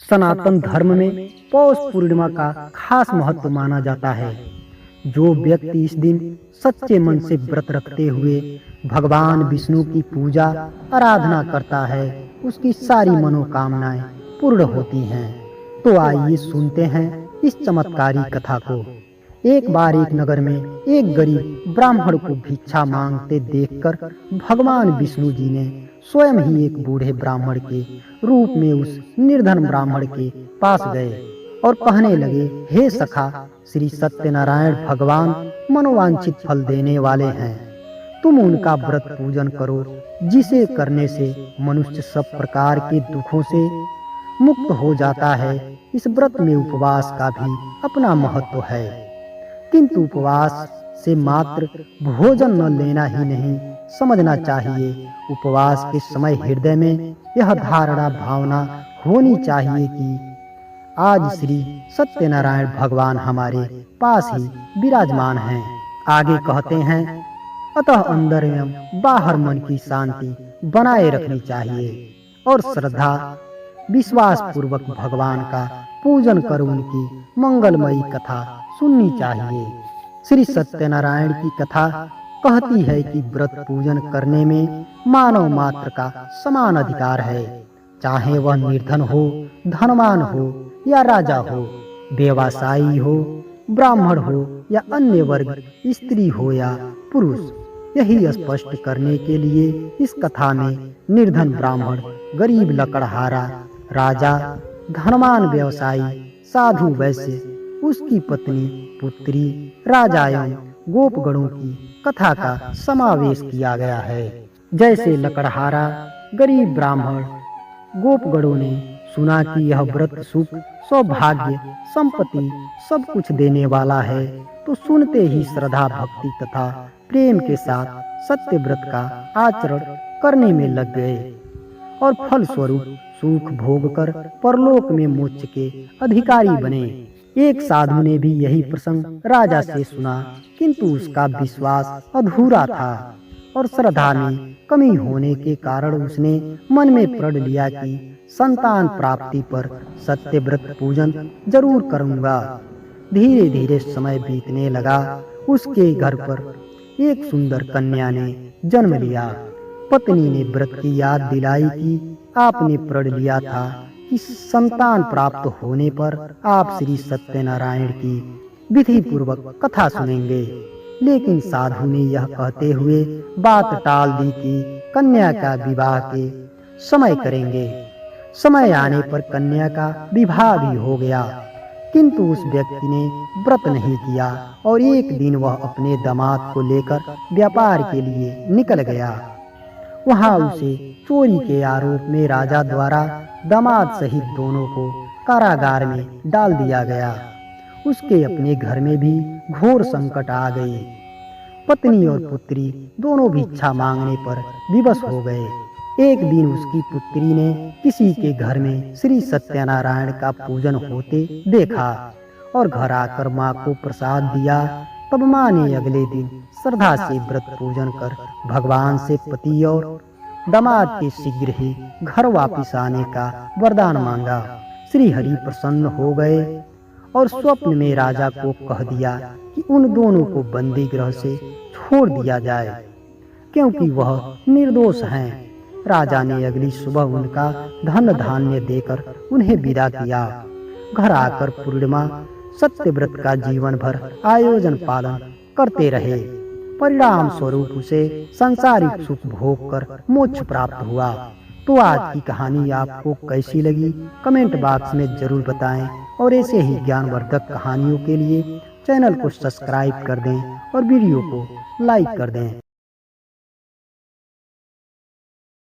सनातन धर्म में पौष पूर्णिमा का खास महत्व माना जाता है। जो व्यक्ति इस दिन सच्चे मन से व्रत रखते हुए भगवान विष्णु की पूजा आराधना करता है, उसकी सारी मनोकामनाएं पूर्ण होती हैं। तो आइए सुनते हैं इस चमत्कारी कथा को। एक बार एक नगर में एक गरीब ब्राह्मण को भिक्षा मांगते देखकर भगवान विष्णु जी ने स्वयं ही एक बूढ़े ब्राह्मण के रूप में उस निर्धन ब्राह्मण के पास गए और कहने लगे, हे सखा, श्री सत्यनारायण भगवान मनोवांछित फल देने वाले हैं। तुम उनका व्रत पूजन करो, जिसे करने से मनुष्य सब प्रकार के दुखों से मुक्त हो जाता है। इस व्रत में उपवास का भी अपना महत्व है, किंतु उपवास से मात्र भोजन न लेना ही नहीं, समझना चाहिए उपवास के समय हृदय में यह धारणा भावना होनी चाहिए कि आज श्री सत्यनारायण भगवान हमारे पास ही विराजमान हैं। आगे कहते हैं, अतः अंदर एवं बाहर मन की शांति बनाए रखनी चाहिए और श्रद्धा विश्वास पूर्वक भगवान का पूजन कर उनकी मंगलमयी कथा सुननी चाहिए। श्री सत्यनारायण की कथा कहती है कि व्रत पूजन करने में मानव मात्र का समान अधिकार है, चाहे वह निर्धन हो, धनवान हो या राजा हो, व्यवसायी हो, ब्राह्मण हो या अन्य वर्ग, स्त्री हो या पुरुष। यही स्पष्ट करने के लिए इस कथा में निर्धन ब्राह्मण, गरीब लकड़हारा, राजा, धनवान व्यवसायी, साधु वैश्य, उसकी पत्नी, पुत्री, राजा एवं गोपगणों की कथा का समावेश किया गया है। जैसे लकड़हारा, गरीब ब्राह्मण, गोपगणों ने सुना कि यह व्रत सुख, सौभाग्य, संपत्ति सब कुछ देने वाला है, तो सुनते ही श्रद्धा, भक्ति तथा प्रेम के साथ सत्य व्रत का आचरण करने में लग गए और फल स्वरूप सुख भोग कर परलोक में मोक्ष के अधिकारी बने। एक साधु ने भी यही प्रसंग राजा से सुना, किंतु उसका विश्वास अधूरा था और श्रद्धा में कमी होने के कारण उसने मन में प्रण लिया कि संतान प्राप्ति पर सत्य व्रत पूजन जरूर करूंगा। धीरे धीरे समय बीतने लगा। उसके घर पर एक सुंदर कन्या ने जन्म लिया। पत्नी ने व्रत की याद दिलाई कि आपने प्रण लिया था कि संतान प्राप्त होने पर आप श्री सत्यनारायण की विधि पूर्वक कथा सुनेंगे, लेकिन साधु ने यह कहते हुए बात टाल दी कि कन्या का विवाह के समय करेंगे। समय आने पर कन्या का विवाह भी हो गया, किंतु उस व्यक्ति ने व्रत नहीं किया और एक दिन वह अपने दामाद को लेकर व्यापार के लिए निकल गया। वहां उसे चोरी के आरोप में राजा द्वारा दामाद सहित दोनों को कारागार में डाल दिया गया। उसके अपने घर में भी घोर संकट आ गई। पत्नी और पुत्री दोनों भिक्षा मांगने पर विवश हो गए। एक दिन उसकी पुत्री ने किसी के घर में श्री सत्यनारायण का पूजन होते देखा और घर आकर माँ को प्रसाद दिया। तब माँ ने अगले दिन श्रद्धा से व्रत पूजन कर भगवान से पति और दामाद के शीघ्र ही घर वापिस आने का वरदान मांगा। श्री हरि प्रसन्न हो गए और स्वप्न में राजा को कह दिया कि उन दोनों को बंदी गृह से छोड़ दिया जाए, क्योंकि वह निर्दोष हैं। राजा ने अगली सुबह उनका धन धान्य देकर उन्हें विदा किया। घर आकर पूर्णिमा सत्य व्रत का जीवन भर आयोजन पालन करते रहे। परिणाम स्वरूप उसे सांसारिक सुख भोग कर मोक्ष प्राप्त हुआ। तो आज की कहानी आपको कैसी लगी, कमेंट बॉक्स में जरूर बताएं और ऐसे ही ज्ञानवर्धक कहानियों के लिए चैनल को सब्सक्राइब कर दें और वीडियो को लाइक कर दें।